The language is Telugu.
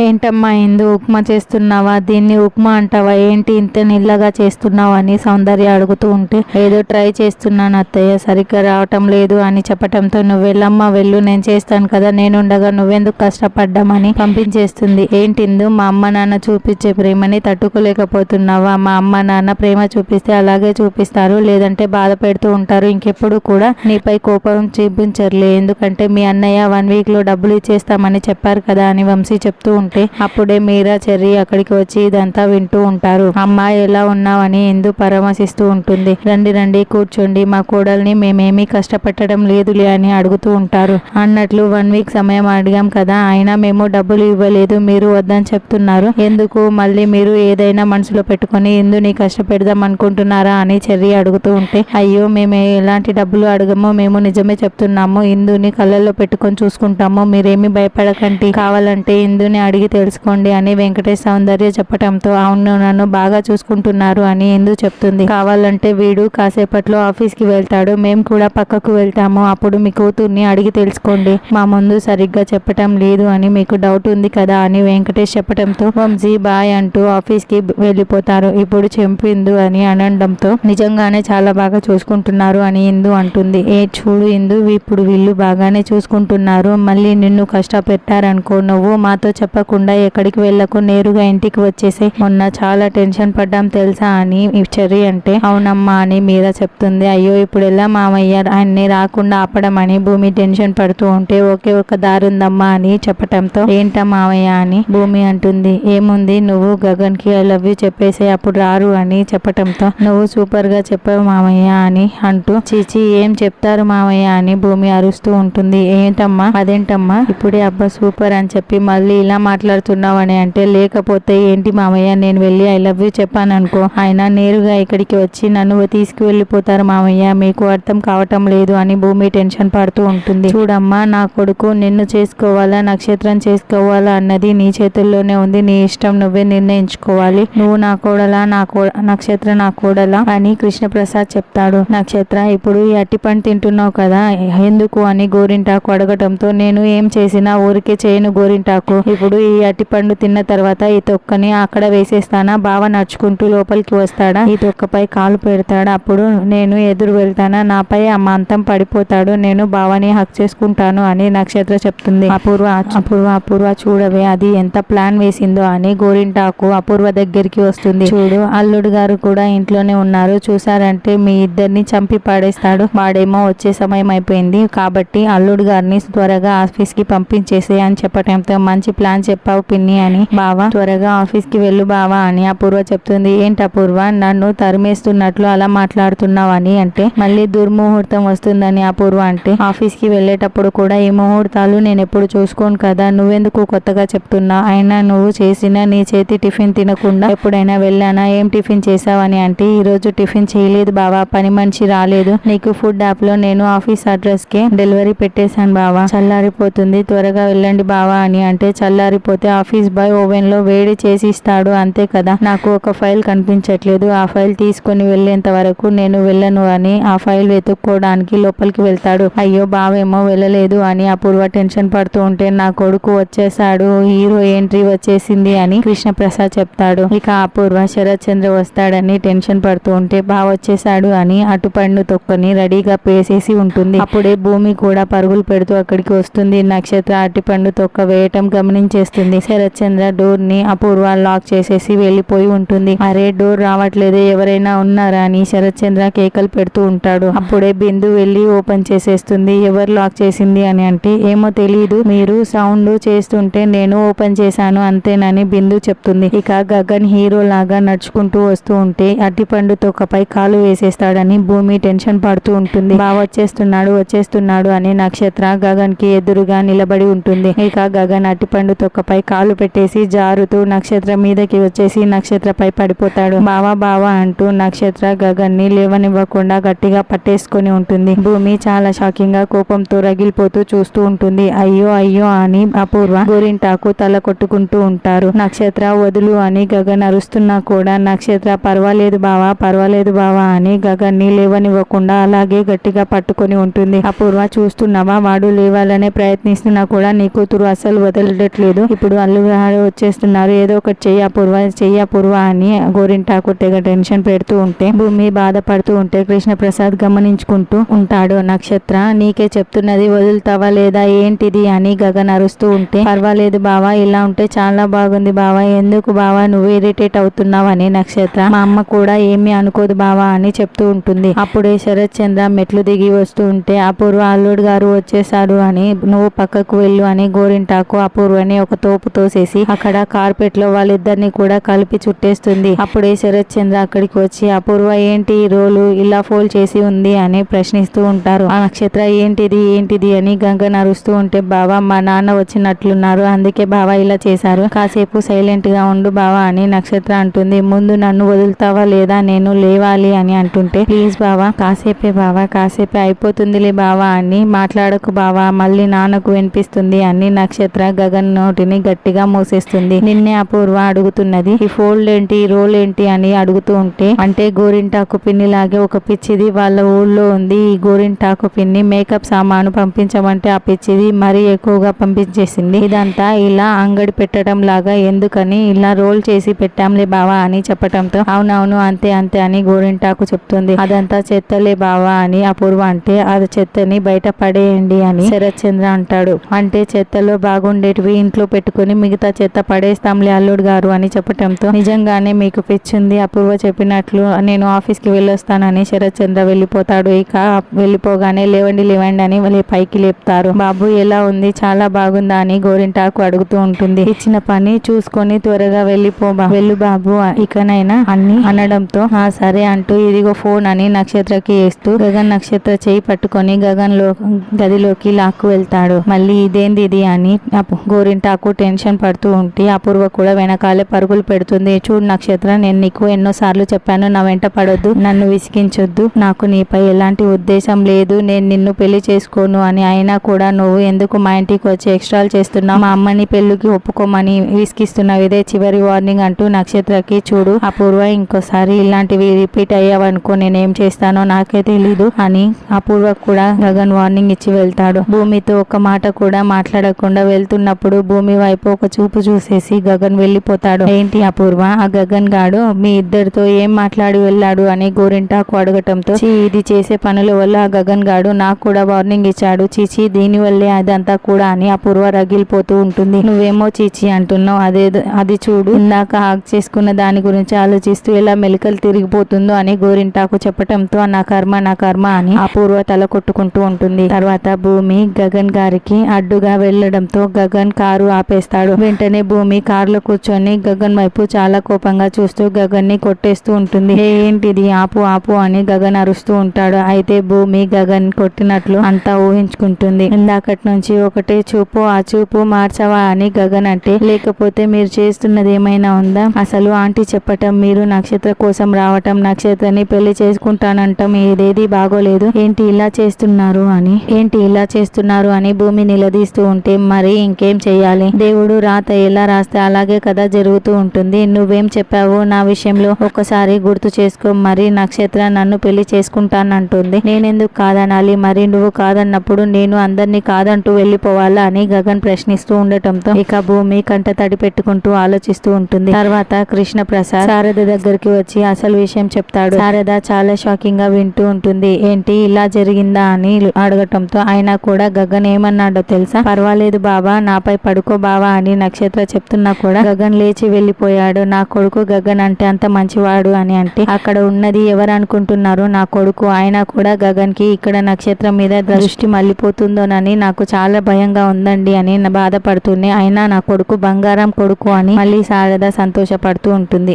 ఏంటమ్మా ఇందు ఉప్మా చేస్తున్నావా? దీన్ని ఉప్మా అంటావా? ఏంటి ఇంత నిల్లగా చేస్తున్నావు అని సౌందర్య అడుగుతూ ఉంటే, ఏదో ట్రై చేస్తున్నాను అత్తయ్య, సరిగ్గా రావటం లేదు అని చెప్పటంతో, నువ్వు వెళ్ళమ్మా వెళ్ళు, నేను చేస్తాను కదా, నేనుండగా నువ్వెందుకు కష్టపడ్డామని పంపించేస్తుంది. ఏంటిందు మా అమ్మ నాన్న చూపించే ప్రేమని తట్టుకోలేకపోతున్నావా? మా అమ్మ నాన్న ప్రేమ చూపిస్తే అలాగే చూపిస్తారు, లేదంటే బాధ పెడుతూ ఉంటారు. ఇంకెప్పుడు కూడా నీపై కోపం చూపించర్లే, ఎందుకంటే మీ అన్నయ్య 1 వీక్ లో డబ్బులు ఇచ్చేస్తామని చెప్పారు కదా అని వంశీ చెప్తూ ఉంటే, అప్పుడే మీరా చెర్రీ అక్కడికి వచ్చి ఇదంతా వింటూ ఉంటారు. అమ్మా ఎలా ఉన్నావని ఇందు పరామర్శిస్తూ ఉంటుంది. రండి రండి కూర్చోండి, మా కోడల్ని మేమేమీ కష్టపెట్టడం లేదులే అని అడుగుతూ ఉంటారు. అన్నట్లు 1 వీక్ సమయం అడిగాం కదా, అయినా మేము డబ్బులు ఇవ్వలేదు, మీరు వద్దని చెప్తున్నారు ఎందుకు? మళ్ళీ మీరు ఏదైనా మనసులో పెట్టుకొని ఇందుని కష్టపెడదాం అనుకుంటున్నారా అని చెర్రీ అడుగుతూ ఉంటే, అయ్యో మేము ఎలాంటి డబ్బులు అడగమో, మేము నిజమే చెప్తున్నాము, ఇందుని కళ్ళల్లో పెట్టుకొని చూసుకుంటాము, మీరేమీ భయపడకండి, కావాలంటే ఇందుని అడిగి తెలుసుకోండి అని వెంకటేష్ సౌందర్య చెప్పటంతో, అవును నన్ను బాగా చూసుకుంటున్నారు అని ఇందు చెప్తుంది. కావాలంటే వీడు కాసేపట్లో ఆఫీస్కి వెళ్తాడు, మేము కూడా పక్కకు వెళ్తాము, అప్పుడు మీ కూతుర్ని అడిగి తెలుసుకోండి, మా ముందు సరిగ్గా చెప్పటం లేదు అని మీకు డౌట్ ఉంది కదా అని వెంకటేష్ చెప్పటంతో, వంశీ బాయ్ అంటూ ఆఫీస్కి వెళ్ళిపోతారు. ఇప్పుడు చెంపిందు అని అనడంతో, నిజంగానే చాలా బాగా చూసుకుంటున్నారు అని ఇందు అంటుంది. చూడు ఇందు, ఇప్పుడు వీళ్ళు బాగానే చూసుకుంటున్నారు, మళ్ళీ నిన్ను కష్టపెట్టారనుకో, నువ్వు మాతో చెప్పకుండా ఎక్కడికి వెళ్ళకు, నేరుగా ఇంటికి వచ్చేసి, మొన్న చాలా టెన్షన్ పడ్డాం తెలుసా అని చెర్రీ అంటే, అవునమ్మా అని మీరా చెప్తుంది. అయ్యో ఇప్పుడు ఎలా మామయ్య ఆయన్ని రాకుండా ఆపడం అని భూమి టెన్షన్ పడుతూ ఉంటే, ఒకే ఒక దారుందమ్మా అని చెప్పటంతో, ఏంటా మామయ్య అని భూమి అంటుంది. ఏముంది, నువ్వు గగన్ కి ఐ లవ్ యూ చెప్పేసి అప్పుడు రారు అని చెప్పటంతో, నువ్వు సూపర్ గా చెప్పావు మామయ్య అని అంటూ, చీచి ఏం చెప్తారు మామయ్య అని భూమి అరుస్తూ ఉంటుంది. ఏంటమ్మా అదేంటమ్మా ఇప్పుడే అబ్బా సూపర్ అని చెప్పి మళ్ళీ ఇలా మాట్లాడుతున్నావు అని అంటే, లేకపోతే ఏంటి మామయ్య, నేను వెళ్ళి ఐ లవ్ యూ చెప్పాను అనుకో, ఆయన నేరుగా ఇక్కడికి వచ్చి నన్ను తీసుకువెళ్ళిపోతారు మామయ్య, మీకు అర్థం కావటం లేదు అని భూమి టెన్షన్ పడుతూ ఉంటుంది. చూడమ్మా నా కొడుకు నిన్ను చేసుకోవాలా నక్షత్రం చేసుకోవాలా అన్నది నీ చేతుల్లోనే ఉంది, నీ ఇష్టం, నువ్వే నిర్ణయించుకోవాలి, నువ్వు నా కోడలా నక్షత్ర నా కోడలా అని కృష్ణప్రసాద్ చెప్తాడు. నక్షత్ర ఇప్పుడు ఈ అట్టిపండు తింటున్నావు కదా ఎందుకు అని గోరింటాకు అడగటంతో, నేను ఏం చేసినా ఊరికే చేయను గోరింటాకు, ఇప్పుడు ఈ అట్టిపండు తిన్న తర్వాత ఈ తొక్కని అక్కడ వేసేస్తానా, బావ నడుచుకుంటూ లోపలికి వస్తాడా, ఈ తొక్కపై కాలు పెడతాడా, అప్పుడు నేను ఎదురు వెళ్తానా, నాపై అమాంతం పడిపోతాడు, నేను బావని హక్ చేసుకుంటాను అని నక్షత్ర చెప్తుంది. అపూర్వ చూడవే అది ఎంత ప్లాన్ వేసిందో అని గోరింటాకు అపూర్వ దగ్గరికి వస్తుంది. చూడు అల్లుడు గారు కూడా ఇంట్లోనే ఉన్నారు, చూసారంటే మీ ఇద్దరిని చంపి పడేస్తాడు, వాడేమో వచ్చే సమయం అయిపోయింది కాబట్టి అల్లుడు గారిని త్వరగా ఆఫీస్ కి పంపించేసే అని చెప్పటంతో, మంచి ప్లాన్ చెప్పావు పిన్ని అని, బావా త్వరగా ఆఫీస్ కి వెళ్ళు బావా అని అపూర్వ చెప్తుంది. ఏంటి అపూర్వ నన్ను తరిమేస్తున్నట్లు అలా మాట్లాడుతున్నావు అని అంటే, మళ్ళీ దుర్ముహూర్తం వస్తుందని అపూర్వ అంటే, ఆఫీస్ కి వెళ్ళేటప్పుడు కూడా ఈ ముహూర్తాలు నేను ఎప్పుడు చూసుకోను కదా, నువ్వెందుకు కొత్తగా చెప్తున్నా, అయినా నువ్వు చేసిన నీ చేతి టిఫిన్ తినకుండా ఎప్పుడైనా వెళ్ళానా, ఏం టిఫిన్ చేసావని అంటే, ఈ రోజు టిఫిన్ చేయలేదు బావా, పని మనిషి రాలేదు, నీకు ఫుడ్ యాప్ లో నేను ఆఫీస్ అడ్రస్ కి డెలివరీ పెట్టేశాను బావా, చల్లారిపోతుంది త్వరగా వెళ్ళండి బావా అని అంటే, చల్లారిపోతే ఆఫీస్ బాయ్ ఓవెన్ లో వేడి చేసి ఇస్తాడు అంతే కదా, నాకు ఒక ఫైల్ కనిపించట్లేదు, ఆ ఫైల్ తీసుకొని వెళ్ళేంత వరకు నేను వెళ్ళను అని ఆ ఫైల్ వెతుక్కోవడానికి లోపలికి వెళ్తాడు. అయ్యో బావేమో వెళ్ళలేదు అని అపూర్వ టెన్షన్ పడుతూ ఉంటే, నా కొడుకు వచ్చేసాడు, హీరో ఎంట్రీ వచ్చేసింది అని కృష్ణప్రసాద్ చెప్తాడు. ఇక అపూర్వ శరత్ చంద్ర వస్తాడని టెన్షన్ పడుతూ ఉంటే, బావ వచ్చేసాడు అని అటుపండు తొక్కని రెడీగా పేసేసి ఉంటుంది. అప్పుడే భూమి కూడా పరుగులు పెడుతూ అక్కడికి వస్తుంది. నక్షత్ర అరటిపండు తొక్క వేయటం గమనించేస్తుంది. శరత్ చంద్ర డోర్ ని అపూర్వ లాక్ చేసేసి వెళ్ళిపోయి ఉంటుంది. అరే డోర్ రావట్లేదే, ఎవరైనా ఉన్నారా అని శరత్ చంద్ర కేకలు పెడుతూ ఉంటాడు. అప్పుడే బిందు వెళ్ళి ఓపెన్ చేసేస్తుంది. ఎవరు లాక్ చేసింది అని అంటే, ఏమో తెలియదు, మీరు సౌండ్ చేస్తుంటే నేను ఓపెన్ చేశాను అంతేనని బిందు చెప్తుంది. ఇక గగన్ హీరో లాగా నడుచుకుంటూ వస్తూ ఉంటే, అరటిపండు తొక్కపై కాలు వేసేస్తాడని భూమి టెన్షన్ పడుతూ ఉంటుంది. బాగా వచ్చేస్తున్నాడు అని నక్షత్ర గగన్ కి ఎదురుగా నిలబడి ఉంటుంది. ఇక గగన్ అరటిపండు తొక్కపై కాలు పెట్టేసి జారుతూ నక్షత్ర మీదకి వచ్చేసి నక్షత్రపై పడిపోతాడు. బావా అంటూ నక్షత్ర గగన్ ని లేవనివ్వకుండా గట్టిగా పట్టేసుకొని ఉంటుంది. భూమి చాలా షాకింగ్ గా కోపంతో రగిలిపోతూ చూస్తూ ఉంటుంది. అయ్యో అని అపూర్వ గోరింటాకు తల కొట్టుకుంటూ ఉంటారు. నక్షత్ర వదులు అని గగన్ అరుస్తున్నా కూడా నక్షత్ర పర్వాలేదు బావా అని గగన్ ని లేవనివ్వకుండా అలాగే గట్టిగా పట్టుకొని ఉంటుంది. అపూర్వ చూస్తున్నావా, వాడు లేవాలనే ప్రయత్నిస్తున్నా కూడా నీ కూతురు అస్సలు వదలట్లేదు, ఇప్పుడు అల్లుగారు వచ్చేస్తున్నారు, ఏదో ఒకటి చెయ్య అపూర్వ అని గోరింటాకు తెగ టెన్షన్ పెడుతూ ఉంటే భూమి బాధపడుతూ ఉంటే కృష్ణప్రసాద్ గమనించుకుంటూ ఉంటాడు. నక్షత్ర, నీకే చెప్తున్నది, వదులుతావా లేదా ఏంటిది అని గగన్ అరుస్తూ ఉంటే, పర్వాలేదు బావా, ఇలా ఉంటే చాలా బాగుంది బావా, ఎందుకు బావా నువ్వు ఇరిటేట్ అవుతున్నావు అని నక్షత్ర, మా అమ్మ కూడా ఏమీ అనుకోదు బావా అని చెప్తూ ఉంటుంది. అప్పుడే శరత్ చంద్ర మెట్లు దిగి వస్తూ ఉంటే, అపూర్వ అల్లుడు గారు వచ్చేసాడు అని నువ్వు పక్కకు వెళ్ళు అని గోరింటాకు అపూర్వని ఒక తోపు తోసేసి అక్కడ కార్పెట్ లో వాళ్ళిద్దరిని కూడా కలిపి చుట్టేస్తుంది. అప్పుడే శరత్ చంద్ర అక్కడికి వచ్చి, అపూర్వ ఏంటి ఈ రోలు ఇలా ఫోల్డ్ చేసి ఉంది అని ప్రశ్నిస్తూ ఉంటారు. ఆ నక్షత్ర ఏంటిది అని గంగన్ అరుస్తూ ఉంటే, బావా మా నాన్న వచ్చినట్లున్నారు, అందుకే బావా ఇలా చేశారు, కాసేపు సైలెంట్ గా ఉండు బావా అని నక్షత్ర అంటుంది. ముందు నన్ను వదులుతావా లేదా, నేను లేవాలి అని అంటుంటే, ప్లీజ్ బావా కాసేపే అయిపోతుందిలే బావా అని మాట్లాడకు బావా, మళ్ళీ నాన్నకు వినిపిస్తుంది అని నక్షత్ర గగన్ నోటిని గట్టిగా మూసేస్తుంది. నిన్నే అపూర్వ అడుగుతున్నది, ఈ ఫోల్డ్ ఏంటి, ఈ రోల్ ఏంటి అని అడుగుతూ ఉంటే, అంటే గోరింటాకు పిన్ని లాగే ఒక పిచ్చిది వాళ్ళ ఊళ్ళో ఉంది, ఈ గోరింటాకు పిన్ని మేకప్ సామాను పంపించమంటే ఆ పిచ్చిది మరీ ఎక్కువగా పంపించేసింది, ఇదంతా ఇలా అంగడి పెట్టడం లాగా ఎందుకని ఇలా రోల్ చేసి పెట్టాంలే బావా అని చెప్పటంతో, అవునవును అంతే అని గోరింటాకు చెప్తుంది. అదంతా చెత్తలే బావా అని అపూర్వ అంటే, అది చెత్తని బయట పడేయండి అని శరత్ చంద్ర అంటాడు. అంటే చెత్తలో బాగుండేటివి ఇంట్లో పెట్టుకుని మిగతా చెత్త పడేస్తాంలే అల్లుడు గారు అని చెప్పటంతో, నిజంగానే మీకు పిచ్చింది, అపూర్వ చెప్పినట్లు నేను ఆఫీస్ కి వెళ్ళొస్తానని శరత్ చంద్ర వెళ్ళిపోతాడు. ఇక వెళ్ళిపోగానే లేవండి అని పైకి లేపుతారు. బాబు ఎలా ఉంది, చాలా బాగుందా అని గోరింటాకు అడుగుతూ ఉంటుంది. ఇచ్చిన పని చూసుకొని త్వరగా వెళ్ళు బాబు, ఇకనైనా అన్ని అనడంతో, ఆ సరే అంటూ ఇదిగో ఫోన్ అని నక్షత్రకి వేస్తూ గగన్ నక్షత్ర చేయి పట్టుకొని గదిలోకి లాక్కు వెళ్తాడు. మళ్ళీ ఇదేంది ఇది అని గోరింటాకు టెన్షన్ పడుతూ ఉంటే అపూర్వ కూడా వెనకాలే పరుగులు పెడుతుంది. చూడు నక్షత్ర, నేను నీకు ఎన్నోసార్లు చెప్పాను, నా వెంట పడొద్దు, నన్ను విసిగించొద్దు, నాకు నీపై ఎలాంటి ఉద్దేశం లేదు, నేను నిన్ను పెళ్లి చేసుకోను అని, అయినా కూడా నువ్వు ఎందుకు మా ఇంటికి వచ్చి ఎక్స్ట్రాలు చేస్తున్నావు, మా అమ్మని పెళ్లికి ఒప్పుకోమని విసిగిస్తున్నావు, ఇదే చివరి వార్నింగ్ అంటూ నక్షత్రకి, చూడు అపూర్వ, ఇంకోసారి ఇలాంటివి రిపీట్ అయ్యావనుకో నేనేం చేస్తానో నాకే తెలీదు అని అపూర్వ కూడా గగన్ వార్నింగ్ ఇచ్చి వెళ్తాడు. భూమితో ఒక మాట కూడా మాట్లాడకుండా వెళ్తున్నప్పుడు భూమి వైపు ఒక చూపు చూసేసి గగన్ వెళ్ళిపోతాడు. ఏంటి అపూర్వ, ఆ గగన్ గాడు మీ ఇద్దరితో ఏం మాట్లాడి వెళ్ళాడు అని గోరింటాకు అడగటంతో, ఇది చేసే పనుల వల్ల ఆ గగన్ గాడు నాకు కూడా వార్నింగ్ ఇచ్చాడు, చీచి దీని వల్లే అదంతా కూడా అని అపూర్వ రగిలిపోతూ ఉంటుంది. నువ్వేమో చీచి అంటున్నావు, అది చూడు, ఇందాక హాక్ చేసుకున్న దాని గురించి ఆలోచిస్తూ ఎలా మెలికలు తిరిగిపోతుందో అని గోరింటాకు చెప్పటంతో, నా కర్మ అని అపూర్వ తల కొట్టుకుంటూ ఉంటుంది. తర్వాత భూమి గగన్ గారికి అడ్డుగా వెళ్లడంతో గగన్ కారు ఆపేస్తాడు. వెంటనే భూమి కారులో కూర్చొని గగన్ వైపు చాలా కోపంగా చూస్తూ గగన్ ని కొట్టేస్తూ ఉంటుంది. ఏంటిది, ఆపు అని గగన్ అరుస్తూ ఉంటాడు. అయితే భూమి గగన్ కొట్టినట్లు అంతా ఊహించుకుంటుంది. ఇందాకటి నుంచి ఒకటే చూపు, ఆ చూపు మార్చవా అని గగన్ అంటే, లేకపోతే మీరు చేస్తున్నది ఏమైనా ఉందా, అసలు ఆంటీ చెప్పటం, మీరు నక్షత్ర కోసం రావటం, నక్షత్రని పెళ్లి చేసుకుంటానంటాం, ఇదేది బాగోలేదు, ఏంటి ఇలా చేస్తున్నారు అని భూమి నిలదీస్తూ ఉంటే, మరి ఇంకేం చెయ్యాలి, దేవుడు రాత ఎలా రాస్తే అలాగే కదా జరుగుతూ ఉంటుంది, నువ్వేం చెప్పావు నా విషయంలో ఒక్కసారి గుర్తు చేసుకో, మరి నక్షత్ర నన్ను పెళ్లి చేసుకుంటానంటుంది, నేనెందుకు కాదనాలి, మరి నువ్వు కాదన్నప్పుడు నేను అందరినీ కాదంటూ వెళ్ళిపోవాలా అని గగన్ ప్రశ్నిస్తూ ఉండటంతో ఇక భూమి కంట తడి పెట్టుకుంటూ ఆలోచిస్తూ ఉంటుంది. తర్వాత కృష్ణ ప్రసాద్ శారద దగ్గరికి వచ్చి అసలు విషయం చెప్తాడు. శారద చాలా షాకింగ్ గా వింటూ ఉంటుంది. ఏంటి ఇలా జరిగిందా అని అడగటంతో, అయినా కూడా గగన్ ఏమన్నాడో తెలుసా, పర్వాలేదు బాబా, నాపై పడుకో బావా అని నక్షత్ర చెప్తున్నా కూడా గగన్ లేచి వెళ్ళిపోయాడు. నా కొడుకు గగన్ అంటే అంత మంచివాడు అని అంటే, అక్కడ ఉన్నది ఎవరు అనుకుంటున్నారు, నా కొడుకు, అయినా కూడా గగన్ కి ఇక్కడ నక్షత్రం మీద దృష్టి మళ్ళీపోతుందోనని నాకు చాలా భయంగా ఉందండి అని బాధపడుతూనే, అయినా నా కొడుకు బంగారం కొడుకు అని మళ్ళీ శారద సంతోషపడుతూ ఉంటుంది.